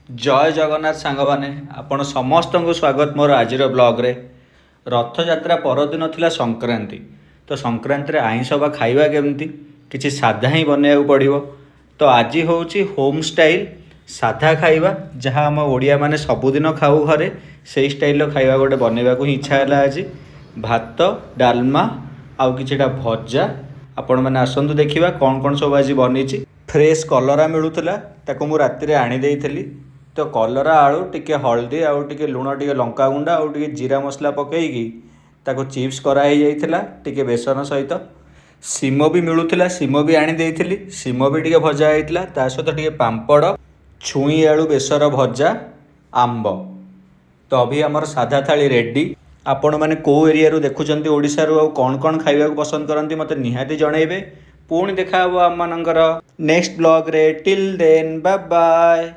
जय जगन्नाथ सांग मैंने आपण समस्त को स्वागत मोर आज ब्लॉग्रे। रथयात्रा परदिन थिला संक्रांति। तो संक्रांति आईंष बा खाइबा केमती किसी साधा ही बनवाक पड़ो। तो आज हूँ होम स्टाइल साधा खाइबा जहाँ आम ओडिया माने सबुदिन खाऊ घरे से स्टाइल खाइबा गोटे बनवाक ही इच्छा है। आज भात डालमा आउ किछिटा भजा आपण मैंने आसतु देखा कौन कौन सब आज बनी। फ्रेश कलरा मिलूला ताको मु राति आनी देइथिली। तो कलरा आलू टिके हल्दी आउ टिके लुण टिके लंका गुंडा आउ टिके जीरा मसला पकईकी ताको चिप्स कराई जाइथिला टिके बेसन सहित। सीम भी मिलूला सीम भी आनी देइथिली सीम भी टिके भजा होइतिला ता सहित टिके पांपड़ छुई आलू बेसर भजा आंब। तो अभी आमर साधा थाली रेडी। आपण मैंने कौ एरिया देखुंत ओडिशा रु कौन कौन खाइबा पसंद करती मत निहाती जनइबे। पुणी देखा आम मानकर नेक्स्ट ब्लॉग रे। Till then bye bye.